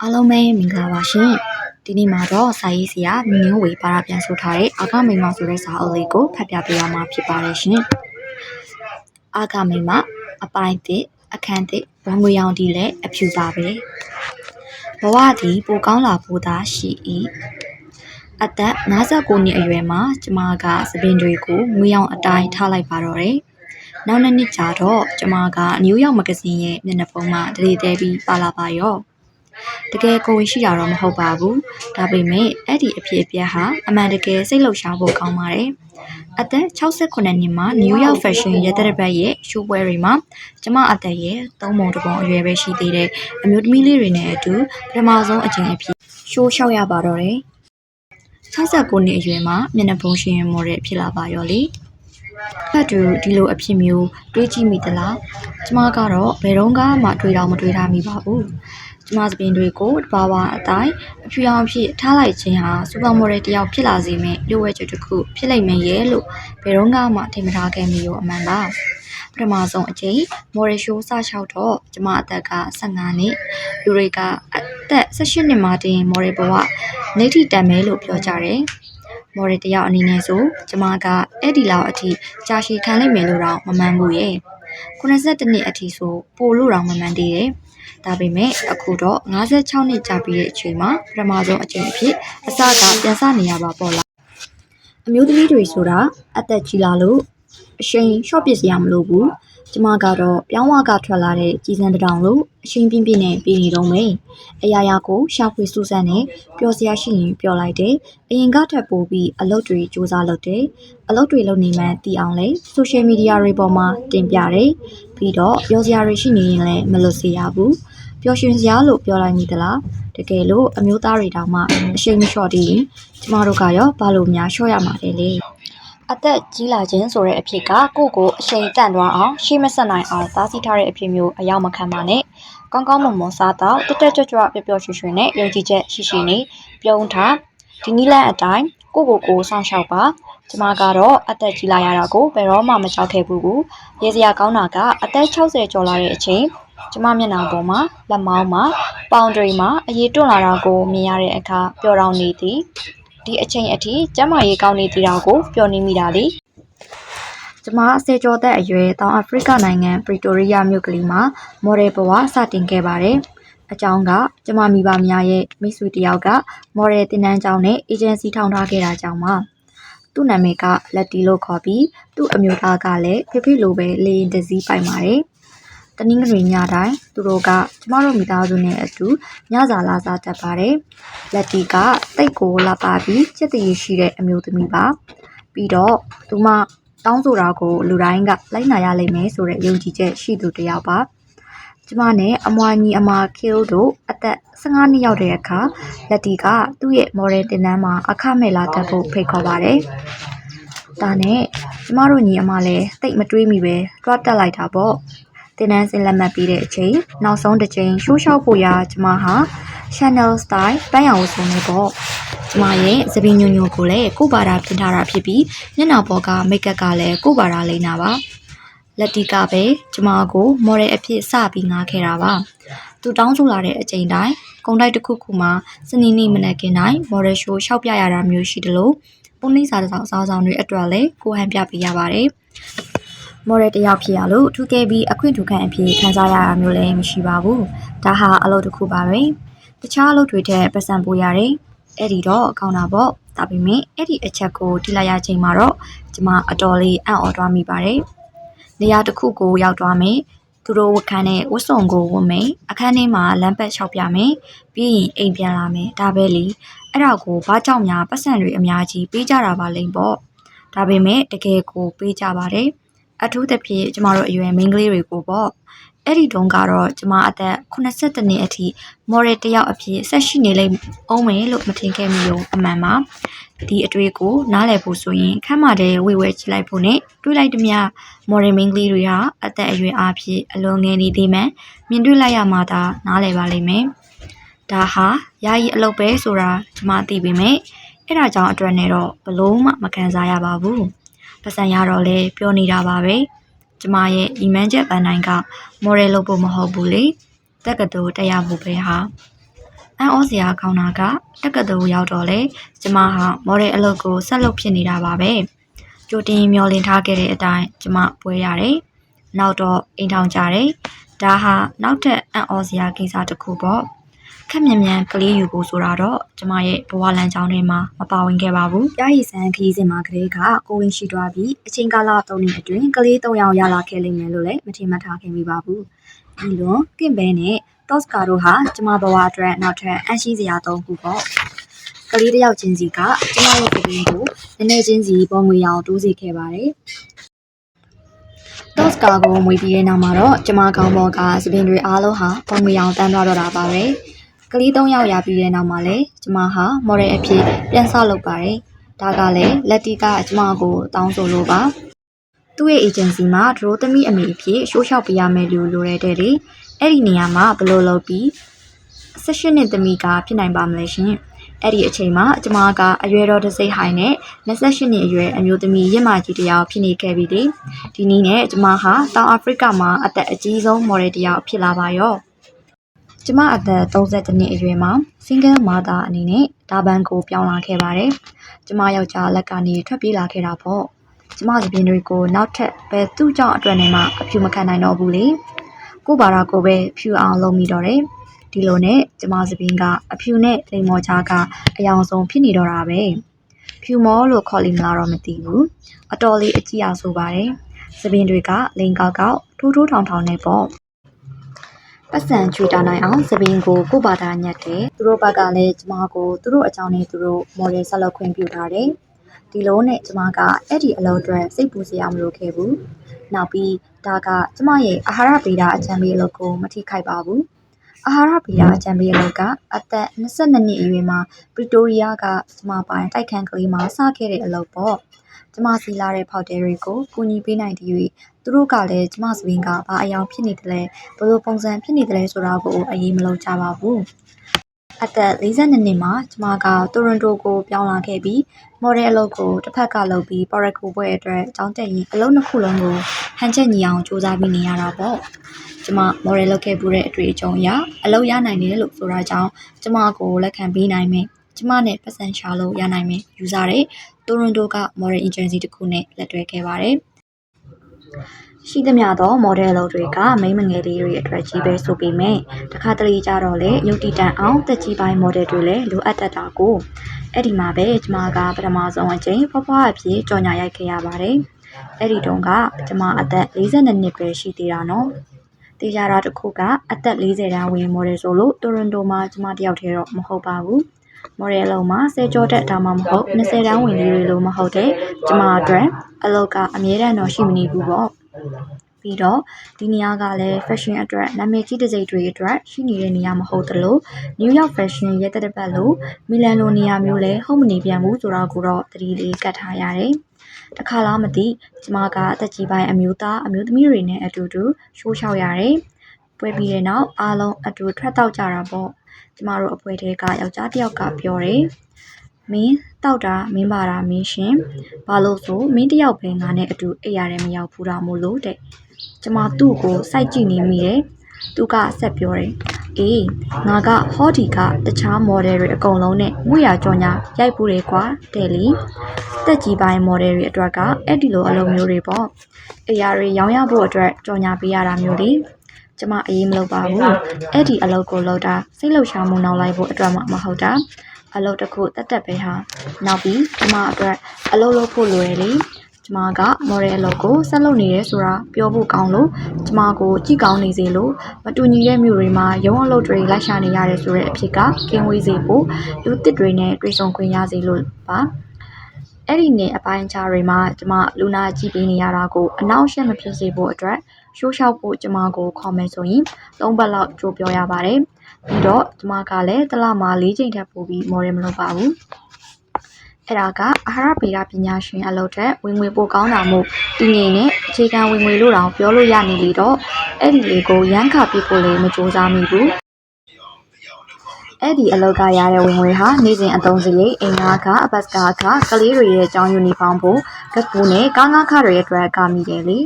အားလုံးပဲမင်္ဂလာပါရှင်ဒီနေ့မှာတော့စာရေးဆရာမင်းဝေပါရာပြန်ဆိုထားတဲ့အာကမိမဆိုတဲ့စာအုပ်လေးကိုဖတ်ပြပေးရမှာဖြစ်ပါတယ်ရှင်အာကမိမအပိုင်းတစ်အခန်းတစ်ဝငွေရောင်ဒီလည်းအဖြူပါပဲဘဝသည်ပိုကောင်းလာဖို့သာရှိ၏အသက်59နှစ်အရွယ်မှာကျမကသပင်တွေကိုငွေရောင်အတိုင်းထားလိုက်ပါတော့တယ်နောက်နှစ်နှစ်ကြာတော့ကျမကနယူးယောက်မဂ္ဂဇင်းရဲ့မျက်နှာပုံမှာတရေတဲပြီးပါလာပါရောတကယ်ကိုယ်ရှိတာတော့မဟုတ်ပါဘူးဒါပေမဲ့အဲ့ဒီအဖြစ်အပျက်ဟာအမှန်တကယ်စိတ်လှုပ်ရှားဖို့ကောင်းပါတယ်အသက်68နှစ်မှာနယူးယောက်ဖက်ရှင်ရဲတရပတ်ရဲ့ရှိုးပွဲတွေမှာကျမအသက်ရဲ့3ပုံ1ပုံအရွယ်ပဲရှိသေးတဲ့အမျိုးသမီးလေးတွေနဲ့အတူပထမဆုံးအကြိမ်အဖြစ်ရှိုးလျှောက်ရပါတော့တယ်69နှစ်အရွယ်မှာမျက်နှာပုံရှင်မော်ဒယ်ဖြစ်လာပါရောလေဖတ်သူဒီလိုအဖြစ်မျိုးတွေးကြည့်မိသလားကျမကတော့ဘယ်တော့မှတွေးတော့မတွေးထားမိပါဘူးကျမသပင်တွေကိုတဘာဝအတိုင်းအဖြူရောင်ဖြစ်ထားလိုက်ခြင်းဟာစူပါမော်ဒယ်တယောက်ဖြစ်လာစေမယ့်လျှို့ဝှက်ချက်တစ်ခုဖြစ်လိမ့်မယ်ရဲ့လို့ဘယ်တော့မှထင်မထားခဲ့မိရောအမှန်ပါပထမဆုံးအချိန်မော်ဒယ်ရှိုးစလျှောက်တော့ကျမအသက်က15နှစ်လူတွေကအသက်18နှစ်မှတင်မော်ဒယ်ဘဝနေထိတန်မယ်လို့ပြောကြတယ်မော်ဒယ်တယောက်အနေနဲ့ဆိုကျမကအဲ့ဒီလောက်အထိကြာရှည်ခံလိုက်မယ်လို့တော့မမှန်ဘူးရဲ့82နှစ်အထိဆိုပိုလို့တော့မမှန်သေးတယ်ဒါပေမဲ့အခုတော့56နှစ်ကြာပြီးတဲ့အချိန်မှာပထမဆုံးအချိန်အဖြစ်အစကပြန်စနေရပါပေါ့လားအမျိုးသမီးတွေဆိုတာအသက်ကြီးလာလို့အရှိန်ရှော့ပစ်စရာမလိုဘူးကျမကတော့ပြောင်းဝကထွက်လာတဲ့ကြီးစံတောင်လို့အရှိန်ပြင်းပြင်းနဲ့ပြေးနေတော့မယ်အရာရာကိုရှာဖွေစူးစမ်းနေပျော်စရာရှိရင်ပျော်လိုက်တယ်အရင်ကထပ်ပိုးပြီးအလုပ်တွေစူးစမ်းလုပ်တယ်အလုပ်တွေလုပ်နေမှသိအောင်လဲဆိုရှယ်မီဒီယာတွေပေါ်မှာတင်ပြတယ်ပြီးတော့ပြောစရာတွေရှိနေရင်လည်းမလွတ်စေရဘူးပျော်ရွှင်စရာလို့ပြောလိုက်မိသလားတကယ်လို့အမျိုးသားတွေတောင်မှအရှိန်မလျှော့တည်ရင်ကျမတို့ကရောဘာလို့များလျှော့ရမှာလဲလေအသက်ကြီးလာခြင်းဆိုတဲ့အဖြစ်ကကိုယ့်ကိုအရှိန်တန့်သွားအောင်ရှေ့မဆက်နိုင်အောင်သားစီးထားတဲ့အဖြစ်မျိုးအရောက်မခံပါနဲ့ကောင်းကောင်းမွန်မွန်စားတော့တက်တက်ကြွကြွပျော်ပျော်ရွှင်ရွှင်နဲ့ယုံကြည်ချက်ရှိရှိနေပြုံးထားဒီနည်းလမ်းအတိုင်းကိုစောင့်ရှောက်ပါကျမကတော့အသက်ကြီးလာရတာကိုဘယ်တော့မှမကြောက်ခဲ့ဘူးရေစရာကောင်းတာကအသက်60ကျော်လာတဲ့အချိန်ကျမမျက်နှာပေါ်မှာလက်မောင်းမှာပေါင်တွေမှာအရေးတွန့်လာတာကိုမြင်ရတဲ့အခါပျော်တောင်နေသည်ဒီအချိန်အထိကျမရေကောင်းနေသေးတာကိုပျော်နေမိတာလေကျမဆယ်ကျော်သက်အရွယ်တောင်အာဖရိကနိုင်ငံပရီတိုရီးယားမြို့ကလေးမှာမော်ဒယ်ဘဝစတင်ခဲ့ပါတယ်အကြောင်းကကျမမိဘများရဲ့မိတ်ဆွေတယောက်ကမော်ဒယ်သင်တန်းကျောင်းနဲ့အေဂျင်စီထောင်ထားခဲ့တာကြောင့်ပါသူ့နာမည်ကလက်တီလို့ခေါ်ပြီးသူ့အမျိုးသားကလည်းဖေဖေလိုပဲလေရင်တစည်းပိုင်ပါတယ်တနင်္ဂနွေညတိုင်းသူတို့ကကျမတို့မိသားစုနဲ့အတူညစာလာစားတတ်ပါတယ်လက်တီကတိတ်ကိုလာပါပြီးစက်တည်ရှိတဲ့အမျိုးသမီးပါပြီးတော့သူမတောင်းဆိုတာကိုလူတိုင်းကလိုက်နာရလိမ့်မယ်ဆိုတဲ့ယုံကြည်ချက်ရှိသူတစ်ယောက်ပါကျမနဲ့အမွာညီအမခေတို့အသက်15နှစ်ရောက်တဲ့အခါလက်တီကသူ့ရဲ့မော်ဒယ်တင်တန်းမှာအခမဲ့လာတက်ဖို့ဖိတ်ခေါ်ပါတယ်ဒါနဲ့ကျမတို့ညီအမလည်းတိတ်မတွေးမိပဲတွားတက်လိုက်တာပေါ့တင်တန်းစင်လက်မှတ်ပြီးတဲ့အချိန်နောက်ဆုံးတစ်ချိန်ရှိုးလျှောက်ဖို့ရာကျမဟာ Chanel style ပန်းရောင်ဝတ်စုံနဲ့ပေါ့ကျမရဲ့သပင်ညိုညိုကိုလည်းကို့ဘာသာပြင်ထားတာဖြစ်ပြီးမျက်နှာပေါ်ကမိတ်ကပ်ကလည်းကို့ဘာသာလိမ့်တာပါလက်တီကပဲကျမကိုမော်ဒယ်အဖြစ်စပြီးငားခဲ့တာပါသူတောင်းဆိုလာတဲ့အချိန်တိုင်းကုန်းတိုက်တစ်ခုခုမှာစနေနေ့မနက်ခင်းတိုင်းမော်ဒယ်ရှိုးရှောက်ပြရတာမျိုးရှိတယ်လို့ပုံနှိပ်စာတစ်စောင်စားဆောင်တွေအတွက်လည်းကိုဟန်ပြပေးရပါတယ်မော်ဒယ်တယောက်ဖြစ်ရလို့ထူးကဲပြီးအခွင့်ထူခံအဖြစ်ခံစားရတာမျိုးလည်းမရှိပါဘူးဒါဟာအလုပ်တစ်ခုပါပဲတခြားအလုပ်တွေထက်ပတ်စံပိုရတယ်အဲ့ဒီတော့ကောင်းတာပေါ့ဒါပေမဲ့အဲ့ဒီအချက်ကိုထိလိုက်ရချိန်မှာတော့ကျမအတော်လေးအံ့ဩသွားမိပါတယ်နေရာတစ်ခုကိုရောက်သွားမယ်သူတို့ဝတ်ခန်းနဲ့ဝတ်စုံကိုဝတ်မယ်အခန်းထဲမှာလမ်းပတ်လျှောက်ပြမယ်ပြီးရင်အိမ်ပြန်လာမယ်ဒါပဲလေအဲ့ဒါကိုဘာကြောင့်များပတ်စံတွေအများကြီးပေးကြတာပါလိမ့်ပေါ့ဒါပေမဲ့တကယ်ကိုပေးကြပါတယ်အထူးသဖြင့်ကျမတို့အရွယ်မိန်းကလေးတွေကိုပေါ့အဲ့ဒီတုန်းကတော့ကျမအသက်82နှစ်အထိမော်ဒယ်တယောက်အဖြစ်ဆက်ရှိနေလိမ့်အောင်မယ်လို့မထင်ခဲ့မိလို့အမှန်ပါဒီအတွေ့ကိုနားလည်ဖို့ဆိုရင်ခမ်းမတဲ့ဝေဝဲကြည့်လိုက်ဖို့နဲ့တွေးလိုက်သမျှမော်ဒယ်မိန်းကလေးတွေဟာအသက်အရွယ်အားဖြင့်အလွန်ငယ်နေသေးမှမြင်တွေ့လိုက်ရမှသာနားလည်ပါလိမ့်မယ်ဒါဟာယာယီအလုပ်ပဲဆိုတာကျမသိပေမဲ့အဲ့ဒါကြောင့်အတွက်နဲ့တော့ဘလို့မှမခံစားရပါဘူးပတ်စံရတော့လေပြောနေတာပါပဲကျမရဲ့ညီမန်းချက်ပန်းတိုင်းကမော်ဒယ်လုပ်ဖို့မဟုတ်ဘူးလေ တက္ကသိုလ်တက်ရမှုပဲဟာအန်ဩစရာကောင်းတာကတက္ကသိုလ်ရောက်တော့လေကျမဟာမော်ဒယ်အလုပ်ကိုဆက်လုပ်ဖြစ်နေတာပါပဲကြိုတင်မျှော်လင့်ထားခဲ့တဲ့အတိုင်းကျမပွဲရတယ်နောက်တော့အိမ်ထောင်ကြတယ်ဒါဟာနောက်ထပ်အန်ဩစရာကိစ္စတစ်ခုပေါ့ခက်မြန်မြန်ကလေးယူဖို့ဆိုတာတော့ကျမရဲ့ဘဝလမ်းကြောင်းထဲမှာမပါဝင်ခဲ့ပါဘူး။ကြားရည်စံခရီးစဉ်မှာကလေးကကိုဝင်ရှိသွားပြီးအချိန်ကာလ3နှစ်အတွင်းကလေး3ယောက်ရလာခဲ့လိမ့်မယ်လို့လည်းမထင်မှတ်ထားခဲ့မိပါဘူး။ဒီလွန်ကင်ဘဲနဲ့တော့စကာတို့ဟာကျမဘဝအတွက်နောက်ထပ်အရှိစရာ3ခုပေါ့။ကလေးတစ်ယောက်ချင်းစီကကျမရဲ့ကလေးကိုနည်းနည်းချင်းစီပုံငွေရောင်တိုးစေခဲ့ပါတယ်။တော့စကာကိုမွေးပြီးတဲ့နောက်မှာတော့ကျမကောင်းဘောကစပင်တွေအားလုံးဟာပုံငွေရောင်တန်းသွားတော့တာပါပဲ။ကလေး3ယောက်ရပြီးတဲ့နောက်မှာလည်းကျမဟာမော်ဒယ်အဖြစ်ပြန်ဆောက်လုပ်ပါတယ်။ဒါကလည်းလက်တီကကျမကိုတောင်းဆိုလို့ပါ။သူ့ရဲ့ agency မှာဒရိုးသမီးအမေအဖြစ်ရှိုးလျှောက်ပေးရမယ်လို့လိုရတဲ့လေ။အဲ့ဒီနေရာမှာဘလို့လုပ်ပြီး18နှစ်သမီးကဖြစ်နိုင်ပါမလဲရှင်။အဲ့ဒီအချိန်မှာကျမကအရွယ်တော်တစ်စိတ်ဟိုင်းနဲ့28နှစ်အရွယ်အမျိုးသမီးရစ်မကြီးတစ်ယောက်ဖြစ်နေခဲ့ပြီလေ။ဒီနည်းနဲ့ကျမဟာတောင်အာဖရိကမှာအသက်အကြီးဆုံးမော်ဒယ်တစ်ယောက်ဖြစ်လာပါရော။ကျမအသက်32နှစ်အရွယ်မှာ single mother အနေနဲ့ဒါဘန်ကိုပြောင်းလာခဲ့ပါတယ်။ကျမယောက်ျားလက်ကနေထွက်ပြေးလာခဲ့တာပေါ့။ကျမစပင်းတွေကိုနောက်ထပ်ပဲသူ့ကြောင့်အတွက်နဲ့မှအဖြူမခံနိုင်တော့ဘူးလေ။ကို့ဘာသာကိုပဲဖြူအောင်လုပ်မိတော့တယ်။ဒီလိုနဲ့ကျမစပင်းကအဖြူနဲ့လိမ်မော်ကြားကအယောင်ဆုံးဖြစ်နေတော့တာပဲ။ဖြူမောလို့ခေါ်လိမ့်မလားတော့မသိဘူး။အတော်လေးအကြည့်အောင်ဆိုပါတယ်။စပင်းတွေကလိန်ကောက်ကောက်ထိုးထိုးထောင်ထောင်နေပေါ့။ပတ်စံချွေတာနိုင်အောင်စပင်းကိုကို့ဘာသာညက်တယ်သူတို့ဘက်ကလည်းကျမကိုသူတို့အကြောင်းနဲ့သူတို့မော်ဒယ်ဆက်လုပ်ခွင့်ပြုထားတယ်ဒီလိုနဲ့ကျမကအဲ့ဒီအလုပ်အတွက်စိတ်ပူစရာမလိုခဲ့ဘူးနောက်ပြီးဒါကကျမရဲ့အာဟာရဗေဒအကြံပေးအလုပ်ကိုမထိခိုက်ပါဘူးအာဟာရဗေဒအကြံပေးအလုပ်ကအသက်22နှစ်အရွယ်မှာပရီတိုးရီးယားကကျမပိုင်တိုက်ခန်းကလေးမှာစခဲ့တဲ့အလုပ်ပေါ့ကျမစီလာတဲ့ဖောက်တယ်တွေကိုကူညီပေးနိုင်တဲ့၍သူတို့ကလည်းကျမစပင်းကဘာအယောင်ဖြစ်နေတယ်လဲဘယ်လိုပုံစံဖြစ်နေတယ်လဲဆိုတာကိုအရေးမလုံးကြပါဘူးအသက်42နှစ်မှာကျမကတိုရွန်တိုကိုပြောင်းလာခဲ့ပြီးမော်ဒယ်အလုပ်ကိုတစ်ဖက်ကလုပ်ပြီးပါရက်ကိုပွဲအတွက်ကျောင်းတက်ရင်အလုပ်နှစ်ခုလုံးကိုဟန်ချက်ညီအောင်စူးစမ်းပြီးနေရတာပေါ့ကျမမော်ဒယ်လုပ်ခဲ့မှုတဲ့အတွေ့အကြုံအရအလုပ်ရနိုင်တယ်လို့ဆိုတာကြောင့်ကျမကိုလက်ခံပေးနိုင်မယ်ကျမနဲ့ပတ်စံရှာလို့ရနိုင်မယ်ယူဆတဲ့တိုရွန်တိုကမော်ဒယ် agency တစ်ခုနဲ့လက်တွဲခဲ့ပါတယ်ရှိသမျှသောမော်ဒယ်လုပ်တွေကမိန်းမငယ်လေးတွေအတွက်ကြီးပဲဆိုပေမဲ့တခါတလေကြတော့လေရုပ်တည်တန်အောင်တက်ကြီးပိုင်းမော်ဒယ်တွေလည်းလိုအပ်တတ်တာကိုအဲ့ဒီမှာပဲကျမကပထမဆုံးအချိန်ဖွားဖွားအဖြစ်ကြော်ညာရိုက်ခဲ့ရပါတယ်အဲ့ဒီတုန်းကကျမအသက်42နှစ်ပဲရှိသေးတာနော်တေချာတာတစ်ခုကအသက်40တန်းဝင်မော်ဒယ်ဆိုလို့တိုရွန်တိုမှာကျမတယောက်တည်းတော့မဟုတ်ပါဘူးမော်ဒယ်အလုပ်မှာ10ကျော်တက်ဒါမှမဟုတ်20တန်းဝင်လေးတွေလို့မဟုတ်တဲ့ကျမအတွက်အလုပ်ကအမြဲတမ်းတော့ရှိမနေဘူးပေါ့ပြီးတော့ဒီနေရာကလည်း fashion အတွက်နာမည်ကြီးတစ်စိတ်တွေအတွက်ရှိနေတဲ့နေရာမဟုတ်သလို New York fashion ရဲ့တက်ပတ်လို့မီလန်လိုနေရာမျိုးလည်းဟုတ်မနေပြန်ဘူးဆိုတော့ကိုတော့သတိလေးကတ်ထားရတယ်တခါလားမသိကျမကတက်ကြီးပိုင်းအမျိုးသားအမျိုးသမီးတွေနဲ့အတူတူရှိုးလျှောက်ရတယ်ပွဲပြီးတဲ့နောက်အားလုံးအတူထွက်တော့ကြတာပေါ့ကျမတို့အဖွဲထဲကယောက်ျားတစ်ယောက်ကပြောတယ်မင်းတောက်တာမင်းပါတာမင်းရှင်ဘာလို့ဆိုမင်းတယောက်ပဲငါနဲ့အတူအိပ်ရတယ်မရောက်ဘူးတော့မို့လို့တဲ့ကျမသူ့ကိုစိုက်ကြည့်နေမိတယ်သူကဆက်ပြောတယ်အေးငါကဟောဒီကတခြားမော်ဒယ်တွေအကုန်လုံးနဲ့ငွေရကြော်ညာရိုက်ပူတယ်ကွာတဲ့လီတက်ကြီးပိုင်းမော်ဒယ်တွေအတွက်ကအဲ့ဒီလိုအလုပ်မျိုးတွေပေါ့အရာတွေရောင်းရဖို့အတွက်ကြော်ညာပေးရတာမျိုးတွေကျမအေးမလုပ်ပါဘူးအဲ့ဒီအလုပ်ကိုလုပ်တာစိတ်လှုပ်ရှားမှုနောက်လိုက်ဖို့အတွက်မှမဟုတ်တာအလုပ်တစ်ခုတက်ပဲဟာနောက်ပြီးကျမအတွက်အလုပ်လုပ်ဖို့လိုရလေကျမကမော်ဒယ်အလုပ်ကိုဆက်လုပ်နေရဲဆိုတာပြောဖို့ကောင်းလို့ကျမကိုကြည့်ကောင်းနေစေလို့မတူညီတဲ့မြို့တွေမှာရုံးအလုပ်တွေလိုက်ရှာနေရတယ်ဆိုတဲ့အဖြစ်ကကင်းဝေးစေဖို့လူသစ်တွေနဲ့တွေ့ဆုံခွင့်ရစေလို့ပါအဲ့ဒီနေ့အပိုင်းခြားတွေမှာကျမလူနာကြည့်ပေးနေရတာကိုအနောက်ရှက်မဖြစ်စေဖို့အတွက်ရှိုးလျှောက်ဖို့ကျမကိုခေါ်မယ်ဆိုရင်3ပတ်လောက်ကြိုပြောရပါတယ်ပြီးတော့ကျမကလည်းတစ်လမှာ4ချိန်ထပ်ပို့ပြီးမော်ဒယ်မလုပ်ပါဘူးအဲ့ဒါကအာဟာရဗေဒပညာရှင်အလုပ်ထက်ဝင်ငွေပိုကောင်းတာမို့တည်ငြိမ်တဲ့အခြေခံဝင်ငွေလို့တောင်ပြောလို့ရနေလေတော့အဲ့ဒီလေးကိုရမ်းခါပြဖို့လည်းမကြိုးစားမိဘူးအဲ့ဒီအလုပ်ကရတဲ့ဝင်ငွေဟာနေ့စဉ်အသုံးစရိတ်အိမ်ငါးကအပတ်ကားကကလေးတွေရဲ့ကျောင်းယူနီဖောင်းဖို့ကပ်ပူနဲ့ကားငါးခတွေအတွက်ကာမိတယ်လေ